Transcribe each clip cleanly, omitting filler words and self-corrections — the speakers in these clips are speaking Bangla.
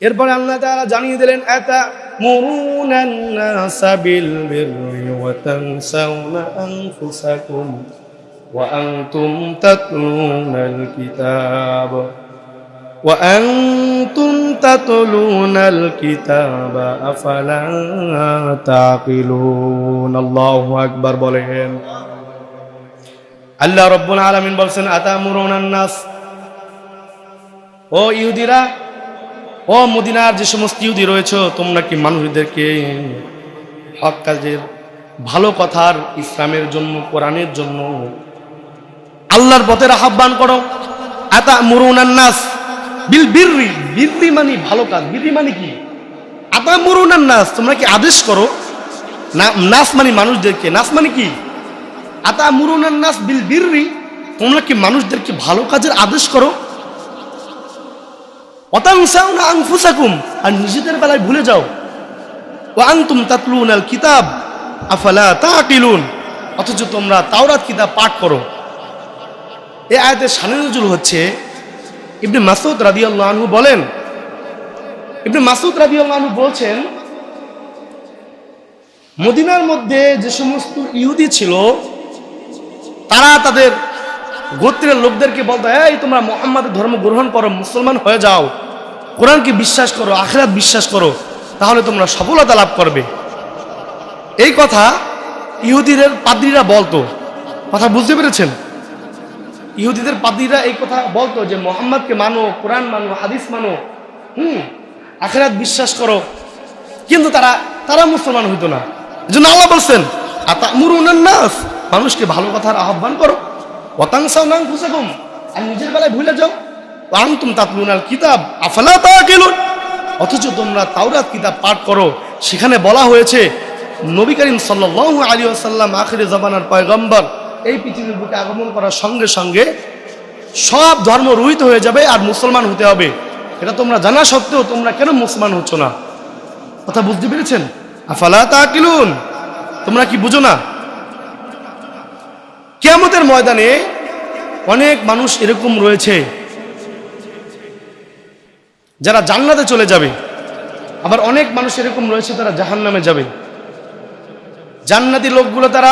এরপরে আল্লাহ তাআলা জানিয়ে দিলেন আতামুরুনান নাসা বিল বিররি ওয়া তানসাউনা আনফুসাকুম ওয়া আনতুম তাতলুনাল কিতাব আফালা তাকিলুন। আল্লাহু আকবার বলেন। আল্লাহ রাব্বুল আলামিন বলেন আতামুরুনান নাস, ও ইহুদিরা, ও মদিনার যে সমস্ত ইহুদি রয়েছে, তোমরা কি মানুষদেরকে হক কাজের, ভালো কথার, ইসলামের জন্য, কোরআনের জন্য, আল্লাহর পথের আহ্বান করো। আতামুরুনান নাস বিল বিররি, বিররি মানে ভালো কাজ। বিররি মানে কি? আতামুরুনান নাস, তোমরা কি আদেশ করো। নাস মানে মানুষদেরকে। নাস মানে কি? আতামুরুনান নাস বিল বিররি, তোমরা কি মানুষদেরকে ভালো কাজের আদেশ করো। ওয়াতানসাউনা আনফুসাকুম, আর নিজেদের বেলায় ভুলে যাও। ওয়া আনতুম তাতলুনাল কিতাব আফালা তাকিলুন, অথচ তোমরা তাওরাত কিতাব পাঠ করো। এই আয়াতের শানে নজুল হচ্ছে ইবনে মাসউদ রাদিয়াল্লাহু আনহু বলেন, ইবনে মাসউদ রাদিয়াল্লাহু আনহু বলছেন, মদিনার মধ্যে যে সমস্ত ইহুদি ছিল, তারা তাদের গোত্রের লোকদেরকে বলতো, এই তোমরা মুহাম্মাদের ধর্ম গ্রহণ করো, মুসলমান হয়ে যাও, কোরআনকে বিশ্বাস করো, আখিরাত বিশ্বাস করো, তাহলে তোমরা সফলতা লাভ করবে। এই কথা ইহুদিদের পাদ্রীরা বলতো। কথা বুঝতে পেরেছেন? ইহুদিদের পাদ্রীরা এই কথা বলতো যে মুহাম্মাদকে মানো, কোরআন মানো, হাদিস মানো, আখিরাত বিশ্বাস করো, কিন্তু তারা মুসলমান হইতো না। এজন্য আল্লাহ বলছেন আতামুরুনান নাস, মানুষকে ভালো কথার আহ্বান করো। ওয়া তানসাউনা আনফুসাকুম, আর নিজের বেলায় ভুলে যাও। ওয়া আনতুম তাতলুনাল কিতাব আফালা তাকিলুন, অথচ তোমরা তাওরাত কিতাব পাঠ করো। সেখানে বলা হয়েছে নবী করিম সাল্লাল্লাহু আলাইহি ওয়াসাল্লাম আখিরে জামানার পয়গম্বর, এই পৃথিবীর বুকে আগমন করার সঙ্গে সঙ্গে সব ধর্ম রহিত হয়ে যাবে আর মুসলমান হতে হবে। এটা তোমরা জানা সত্ত্বেও তোমরা কেন মুসলমান হচ্ছ না? কথা বুঝতে পেরেছেন? আফালা তাকিলুন, তোমরা কি বুঝো না? কিয়ামতের ময়দানে অনেক মানুষ এরকম রয়েছে যারা জান্নাতে চলে যাবে, আবার অনেক মানুষ এরকম রয়েছে তারা জাহান্নামে যাবে। জান্নাতি লোকগুলো তারা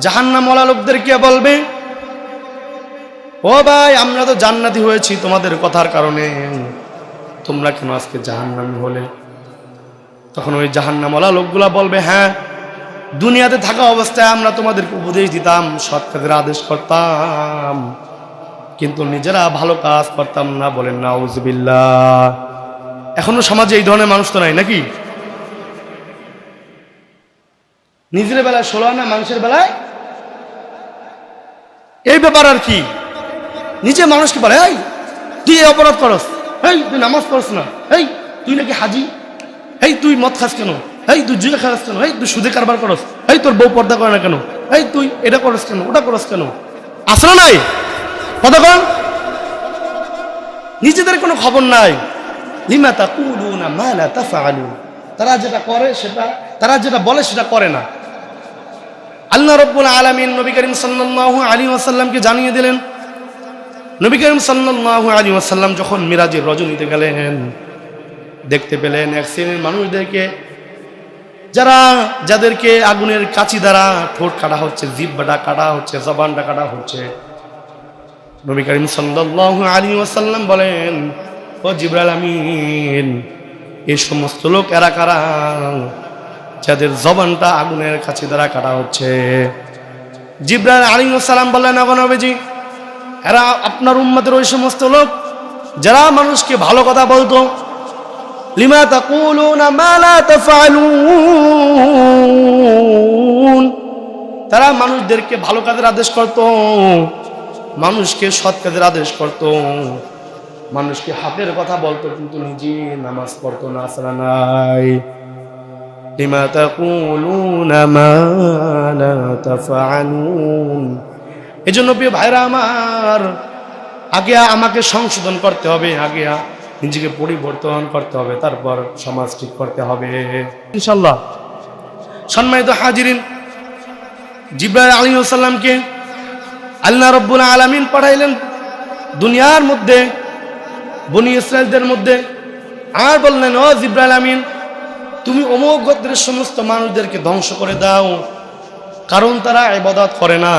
জাহান্নামওয়ালা লোকদেরকে বলবে, ও ভাই, আমরা তো জান্নাতি হয়েছি তোমাদের কথার কারণে, তোমরা কেন আজকে জাহান্নামী হলে? তখন ওই জাহান্নামওয়ালা লোকগুলা বলবে, হ্যাঁ, দুনিয়াতে থাকা অবস্থায় আমরা তোমাদেরকে উপদেশ দিতাম, সৎ কাজের আদেশ করতাম, কিন্তু নিজেরা ভালো কাজ করতাম না। বলেন নাউজুবিল্লাহ। এখনো সমাজে এই ধরনের মানুষ তো নাই নাকি? নিজের বেলায় 16 আনা, মানুষের বেলায় এই ব্যাপার আর কি। নিজে মানুষকে বলে, এই তুই এই অপরাধ করস, এই তুই নামাজ পড়স না, এই তুই নাকি হাজি, এই তুই মদ খাস কেন, এই তুই জুয়া খাস কেন, এই তুই সুদে কারবার করস, এই তোর বউ পর্দা করে না কেন, এই তুই এটা করস কেন, ওটা করস কেন? আসলে নাই কথা কন, নিজেদের কোনো খবর নাই। লিমা তাকুলুনা মা লা তাফআলুন, তারা যেটা করে সেটা, তারা যেটা বলে সেটা করে না। আল্লাহ রাব্বুল আলামিন নবী করিম সাল্লাল্লাহু আলাইহি ওয়াসাল্লামকে জানিয়ে দিলেন, নবী করিম সাল্লাল্লাহু আলাইহি ওয়াসাল্লাম যখন মিরাজের রজনীতে গেলেন, দেখতে পেলেন এক শ্রেণীর মানুষদেরকে যাদেরকে আগুনের কাঁচি দ্বারা ঠোঁট কাটা হচ্ছে, জিহ্বাটা কাটা হচ্ছে, জবানটা কাটা হচ্ছে। নবী করিম সাল্লাল্লাহু আলাইহি ওয়াসাল্লাম বলেন, ও জিবরাইল আমিন, এই সমস্ত লোক এরা কারা যাদের জবানটা আগুনের কাঁচি দ্বারা কাটা হচ্ছে? জিবরাইল আলাইহিস সালাম বললেন, ও নবীজি, এরা আপনার উম্মতের ওই সমস্ত লোক যারা মানুষকে ভালো কথা বলতো। লিমা তাকুলুনা মা লা তাফআলুন, তারা মানুষদেরকে ভালো কাজের আদেশ করত, মানুষকে সৎ কাজের আদেশ করত, মানুষকে হকের কথা বলতো, কিন্তু নিজে নামাজ পড়তো না। আসরা নাই। লিমা তাকুলুনা মা লা তাফআলুন। এজন্য প্রিয় ভাইরা আমার, আগে আমাকে সংশোধন করতে হবে, আগে নিজেকে পরিবর্তন করতে হবে, তারপর সমাজ ঠিক করতে হবে ইনশাআল্লাহ। সম্মানিত হাজিরিন, জিবরাইল আলাইহিস সালামকে আল্লাহ রাব্বুল আলামিন পাঠাইলেন দুনিয়ার মধ্যে বনি ইসরাইলদের মধ্যে আর বললেন, ও জিবরাইল আমিন, তুমি অমুক গোত্রের সমস্ত মানুষদেরকে ধ্বংস করে দাও, কারণ তারা ইবাদত করে না,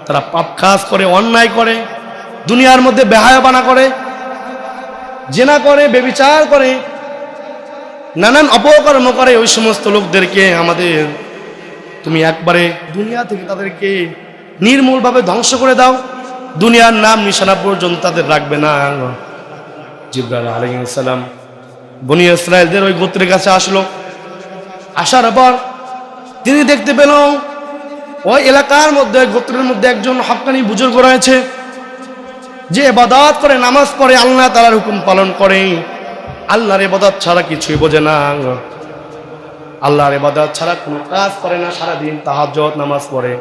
তারা পাপ কাজ করে, অন্যায় করে, দুনিয়ার মধ্যে বেহায়াপনা করে, জেনা করে, ব্যভিচার করে, নানান অপকর্ম করে। ওই সমস্ত লোকদেরকে আমাদের তুমি একবারে দুনিয়া থেকে তাদেরকে নির্মূলভাবে ধ্বংস করে দাও, দুনিয়ার নাম নিশানা পর্যন্ত তাদের রাখবে না। জিবরাইল আলাইহিস সালাম বনি ইসরাইলদের ওই গোত্রের কাছে আসলো। আসার পর তিনি দেখতে পেল ওই এলাকার মধ্যে, গোত্রের মধ্যে একজন হক্কানি বুজুর্গ রয়েছে, যে ইবাদত করে, নামাজ পড়ে, আল্লাহ তাআলার হুকুম পালন করে, আল্লাহর ইবাদত ছাড়া কিছুই বোঝে না, আল্লাহর ইবাদত ছাড়া কোনো কাজ করে না, সারাদিন তাহাজ্জুদ নামাজ পড়ে,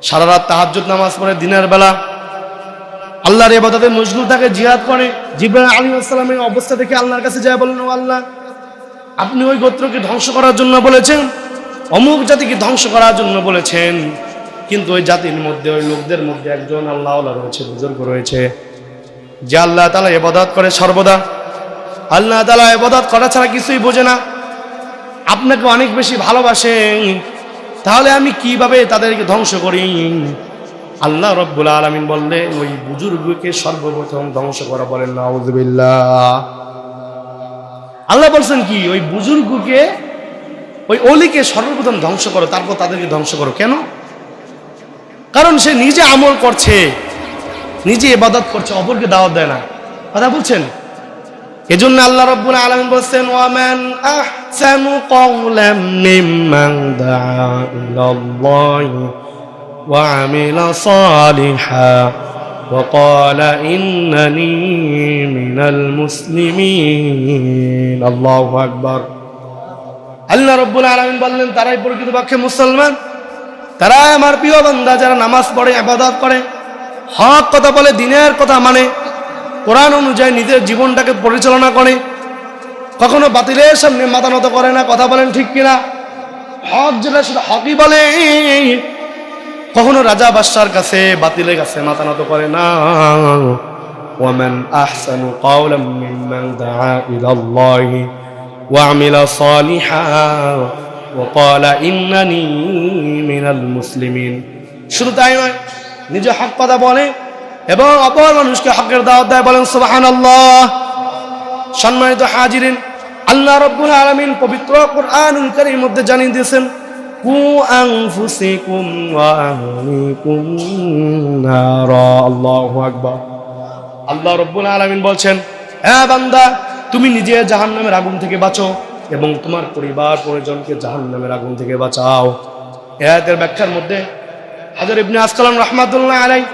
সারা রাত তাহাজ্জুদ নামাজ পড়ে, দিনের বেলা আল্লাহর ইবাদতে মশগুল থাকে, জিহাদ করে। জিবরাইল আলাইহিস সালামের অবস্থা দেখে আল্লাহর কাছে যায় বলেন, ও আল্লাহ, আপনি ওই গোত্রকে ধ্বংস করার জন্য বলেছেন, অমুক জাতিকে ধ্বংস করার জন্য বলেছেন, কিন্তু ওই জাতির মধ্যে, ওই লোকদের মধ্যে একজন আল্লাহওয়ালা রয়েছে, বুজুর্গ রয়েছে, যে আল্লাহ তাআলা ইবাদত করে সর্বদা, আল্লাহ তাআলা ইবাদত করা ছাড়া কিছুই বোঝে না, আপনাকে অনেক বেশি ভালোবাসে, তাহলে আমি কিভাবে তাদেরকে ধ্বংস করি? আল্লাহ রাব্বুল আলামিন বললেন, ওই বুজুর্গকে সর্বপ্রথম ধ্বংস করা। বলেন নাউযুবিল্লাহ। আল্লাহ বলছেন কি, ওই বুজুর্গকে, ওই ওলিকে সর্বপ্রথম ধ্বংস করো, তারপর তাদেরকে ধ্বংস করো। কেন? কারণ সে নিজে আমল করছে, নিজে ইবাদত করছে, অপরকে দাওয়াত দেয় না। কথা বলছেন? এজন্য আল্লাহ রাব্বুল আলামিন বলেন, ওয়ামান আহসানু কওলাম মিম্মান দাআ ইলাল্লাহি ওয়া আমিলা সালিহান ওয়া ক্বালা ইন্নানি মিনাল মুসলিমিন। আল্লাহু আকবার। আল্লাহ রাব্বুল আলামিন বললেন, তারাই প্রকৃতপক্ষে মুসলমান, তারাই আমার প্রিয় বান্দা, যারা নামাজ পড়ে, ইবাদত করে, হক কথা বলে, দিনের কথা মানে, কোরআন অনুযায়ী নিজের জীবনটাকে পরিচালনা করে, কখনো বাতিলের সামনে মাথা নত করে না। কথা বলেন ঠিক কিনা? হক যেটা সেটা হকই বলে, কখনো রাজা বাদশার কাছে, বাতিলের কাছে মাথা নত করে না। ওয়ামান আহসানু কওলাম মিম্মান দাআ ইলাল্লাহি ওয়া আমিলা সালিহান ওয়া ক্বালা ইন্নানি মিনাল মুসলিমিন। শুধু তাই নয়, নিজে হক কথা বলে এবং অপর মানুষকে হকের দাওয়াত দেয়। বলেন সুবহানাল্লাহ। সম্মানিত হাজিরিন, আল্লাহ রাব্বুল আলামিন পবিত্র কোরআনুল কারীমের মধ্যে জানিয়ে দিয়েছেন, কু আনফুসিকুম ওয়া আহলিকুম নারা। আল্লাহু আকবার। আল্লাহ রাব্বুল আলামিন বলছেন, হে বান্দা, তুমি নিজে জাহান্নামের আগুন থেকে বাঁচো এবং তোমার পরিবার পরিজনকে জাহান্নামের আগুন থেকে বাঁচাও। এই আয়াতের ব্যাখ্যার মধ্যে হাজর ইবনে আসকালান রাহমাতুল্লাহ আলাইহি,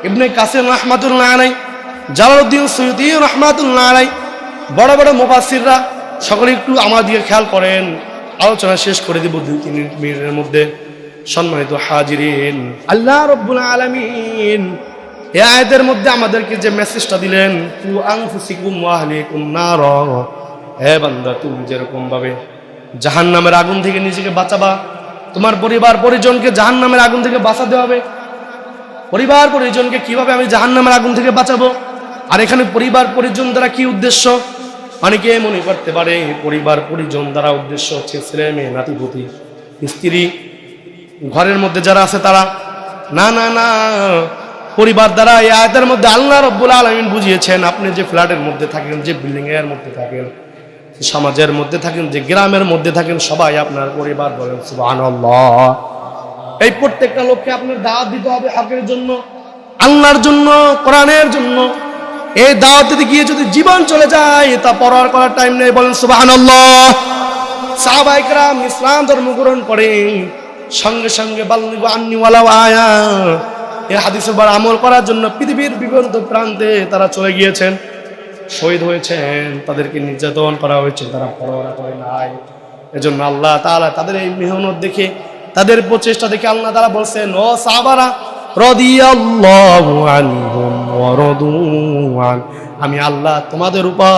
ইবনে কাসির রাহমাতুল্লাহ আলাইহি, জালালউদ্দিন সুয়ুতী রাহমাতুল্লাহ আলাইহি, বড় বড় মুফাসসিররা সকলে একটু আমার দিকে খেয়াল করেন, আলোচনা শেষ করে দেব 2-3 মিনিটের মধ্যে। সম্মানিত হাজিরিন, আল্লাহ রাব্বুল আলামিন এই আয়াতের মধ্যে আমাদেরকে যে মেসেজটা দিলেন, কু আনফুসিকুম ওয়া আহলিকুম নারা, হে বান্দা, তুমি যেরকম ভাবে জাহান্নামের আগুন থেকে নিজেকে বাঁচাবা, তোমার পরিবার পরিজনকে জাহান্নামের আগুন থেকে বাঁচাতে হবে। পরিবার পরিজনকে কিভাবে আমি জাহান্নামের আগুন থেকে বাঁচাবো? আর এখানে পরিবার পরিজন দ্বারা কি উদ্দেশ্য? অনেকে মনে করতে পারে পরিবার পরিজন দ্বারা উদ্দেশ্য হচ্ছে ছেলে মেয়ে, নাতিপুতি, স্ত্রী, ঘরের মধ্যে যারা আছে তারা। না না না, পরিবার দ্বারা এই আয়াতের মধ্যে আল্লাহ রাব্বুল আলামিন বুঝিয়েছেন, আপনি যে ফ্ল্যাটের মধ্যে থাকেন, যে বিল্ডিং এর মধ্যে থাকেন, সমাজের মধ্যে থাকেন, যে গ্রামের মধ্যে থাকেন, সবাই আপনার পরিবার। বলেন সুবহানাল্লাহ। এই প্রত্যেকটা লোককে আপনার দাওয়াত দিতে হবে হকের জন্য, আল্লাহর জন্য, কোরআনের জন্য। এই দাওয়াত দিতে গিয়ে যদি জীবন চলে যায়, তা পরোয়া করার টাইম নেই। বলেন সুবহানাল্লাহ। সাহাবায়ে কেরাম ইসলাম ধর্ম গ্রহণ করে সঙ্গে সঙ্গে বাল্লিগু আন্নী ওয়ালাউ আয়া, এই হাদিসের উপর আমল করার জন্য পৃথিবীর বিভিন্ন প্রান্তে তারা চলে গিয়েছেন, শহীদ হয়েছেন, তাদেরকে নির্যাতন করা হয়েছে, তারা পরোয়া করে নাই। এজন্য আল্লাহ তাআলা তাদের এই মেহনত দেখে, তাদের প্রচেষ্টা দেখে আল্লাহ তাআলা বলছেন, ও সাহাবারা, রাদিয়াল্লাহু আনহুম ওয়া রাদু আন, আমি আল্লাহ তোমাদের উপর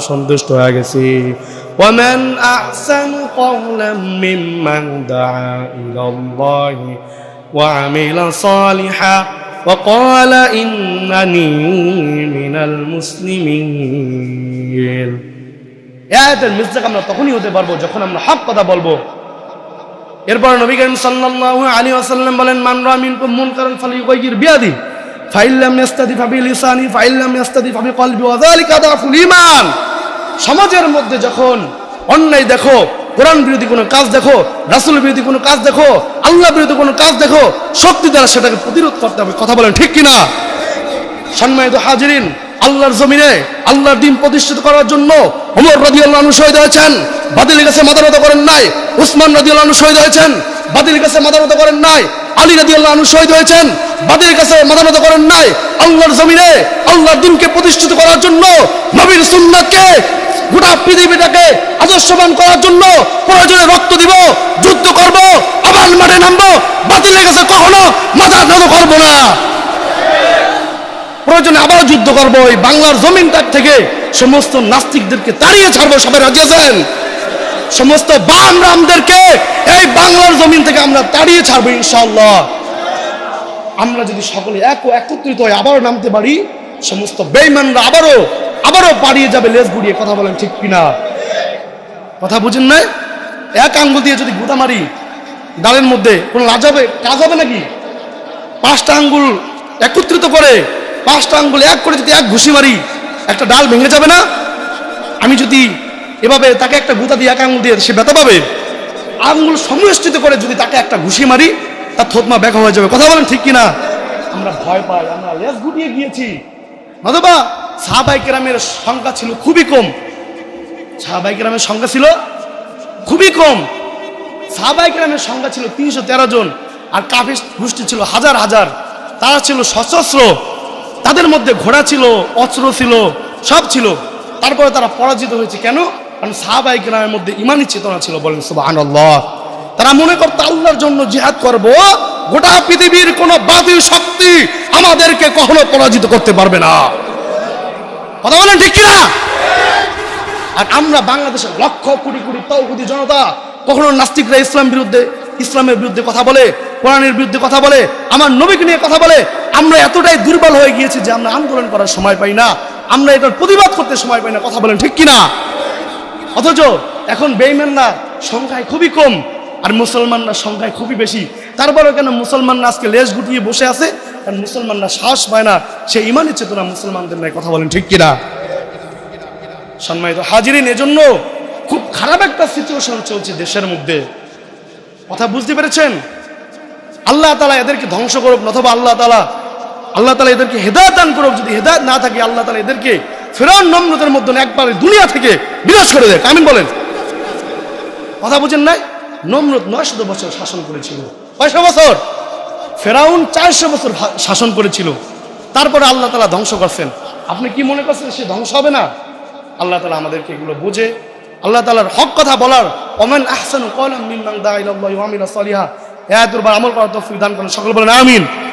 সন্তুষ্ট হয়ে গেছি। ওয়ামান আহসানু কওলাম মিম্মান দাআ ইলাল্লাহি ওয়া আমিলা সালিহান وقال إنني من المسلمين। এই আয়াতের মিসদাক আমরা তখনই হতে পারবো যখন আমরা হক কথা বলবো। এরপর নবী করিম সাল্লাল্লাহু আলাইহি ওয়াসাল্লাম বলেন, মান রা মিনকুম মুনকারান ফালিয়ুগাইয়ির বিয়াদি ফাইন লাম ইস্তাদি ফাবিলিসানি ফাইন লাম ইস্তাদি ফাবিকলবি ওয়া যালিকা আদাফুল ঈমান। সমাজের মধ্যে যখন অন্যায় দেখো, কোরআন বিরোধী কোনো কাজ দেখো, রাসূল বিরোধী কোনো কাজ দেখো, আল্লাহ বিরোধী কোনো কাজ দেখো, শক্তি দ্বারা সেটাকে প্রতিরোধ করতে হবে। কথা বলেন ঠিক কিনা? সম্মানিত হাজিরিন, আল্লাহর জমিনে আল্লাহর দ্বীন প্রতিষ্ঠিত করার জন্য ওমর রাদিয়াল্লাহু আনহু শহীদ হয়েছেন, বাতিলের কাছে মাথা নত করেন নাই। উসমান রাদিয়াল্লাহু আনহু শহীদ হয়েছেন, বাতিলের কাছে মাথা নত করেন নাই। আলী রাদিয়াল্লাহু আনহু শহীদ হয়েছেন, বাতিলের কাছে মাথা নত করেন নাই। আল্লাহর জমিনে আল্লাহর দ্বীনকে প্রতিষ্ঠিত করার জন্য, নবীর সুন্নাতকে গোটা পৃথিবীটাকে আদর্শবান করার জন্য প্রয়োজনে রক্ত দিব, যুদ্ধ করব, আবার মাঠে নামবো। বাতিলের কাছে কখনো মাথা নত করব না। প্রয়োজনে আবার যুদ্ধ করবো। এই বাংলার জমিনটার থেকে সমস্ত নাস্তিকদেরকে তাড়িয়ে ছাড়বো। সবাই রাজি আছেন? সমস্ত বাম রামদেরকে এই বাংলার জমিন থেকে আমরা তাড়িয়ে ছাড়বো ইনশাআল্লাহ। আমরা যদি সকলে একত্রিত হয়ে আবারও নামতে পারি, সমস্ত বেঈমানরা আবারও পালিয়ে যাবে লেজ গুড়িয়ে। কথা বলেন ঠিক কিনা? কথা বুঝেন না? এক আঙ্গুল দিয়ে যদি গুঁতা মারি ডালের মধ্যে, কোনো কাজ হবে নাকি? 5টা আঙ্গুল একত্রিত করে, 5টা আঙ্গুল এক করে যদি এক ঘুষি মারি, একটা ডাল ভেঙে যাবে না? আমি যদি এভাবে তাকে একটা গুঁতা দিয়ে এক আঙ্গুল দিয়ে, সে ব্যথা পাবে? আঙ্গুল সমষ্টিত করে যদি তাকে একটা ঘুষি মারি, তার থতমা ব্যাকা হয়ে যাবে। কথা বলেন ঠিক কিনা? আমরা ভয় পাই, আমরা লেজ গুটিয়ে গিয়েছি। নতুবা সাহাবায়ে কেরামের সংখ্যা ছিল খুবই কম। সাহাবায়ে কেরামের সংখ্যা ছিল খুবই কম। সাহাবায়ে কেরামের সংখ্যা ছিল 313 জন, আর কাফির গোষ্ঠী ছিল হাজার হাজার। তারা ছিল সশস্ত্র, তাদের মধ্যে ঘোড়া ছিল, অস্ত্র ছিল, সব ছিল। তারপরে তারা পরাজিত হয়েছে কেন? কারণ সাহাবায়ে কেরামের মধ্যে ঈমানি চেতনা ছিল। বলেন সুবহানাল্লাহ। তারা মনে করত আল্লাহর জন্য জিহাদ করব, গোটা পৃথিবীর কোন বাতিল শক্তি আমাদেরকে কখনো পরাজিত করতে পারবে না। কথা বলেন ঠিক কিনা? আর আমরা বাংলাদেশের লক্ষ কোটি কোটি তাওহীদি জনতা, কখনো নাস্তিকরা ইসলামের বিরুদ্ধে কথা বলে, কোরআনের বিরুদ্ধে কথা বলে, আমার নবীকে নিয়ে কথা বলে। আমরা এতটাই দুর্বল হয়ে গিয়েছি যে আমরা আন্দোলন করার সময় পাই না, আমরা এটার প্রতিবাদ করতে সময় পাই না। কথা বলেন ঠিক কিনা? অথচ এখন বেঈমানরা সংখ্যায় খুবই কম, আর মুসলমানরা সংখ্যায় খুবই বেশি। তারপরেও কেন মুসলমানরা আজকে লেজ গুটিয়ে বসে আছে? কারণ মুসলমানরা সাহস পায় না, সে ঈমানের চেতনা মুসলমানদের নাই। কথা বলেন ঠিক কিনা? সম্মানিত হাজিরিন, এজন্য খুব খারাপ একটা সিচুয়েশন চলছে দেশের মধ্যে। কথা বুঝতে পেরেছেন? আল্লাহ তাআলা এদেরকে ধ্বংস করুক, অথবা আল্লাহ তাআলা এদেরকে হেদায়েত দান করুক। যদি হেদায়েত না থাকে, আল্লাহ তাআলা এদেরকে ফিরআউন নমরুদের মধ্যে একবারে দুনিয়া থেকে বিনাশ করে দেয়। আমিন বলেন। কথা বুঝেন নাই? নমরুদ 900 বছর শাসন করেছিল। 500 বছর? ফিরআউন 400 বছর শাসন করেছিল। তারপরে আল্লাহ তাআলা ধ্বংস করছেন। আপনি কি মনে করছেন সে ধ্বংস হবে না? আল্লাহ তাআলা আমাদেরকে এগুলো বুঝে আল্লাহ তাআলার হক কথা বলার, ওমান আহসানু ক্বালাম মিম্মান দাআ ইলাল্লাহি ওয়া আমিলা সালিহা, এই আয়াতের উপর আমল করার তৌফিক দান করেন। সকলে বলেন আমিন।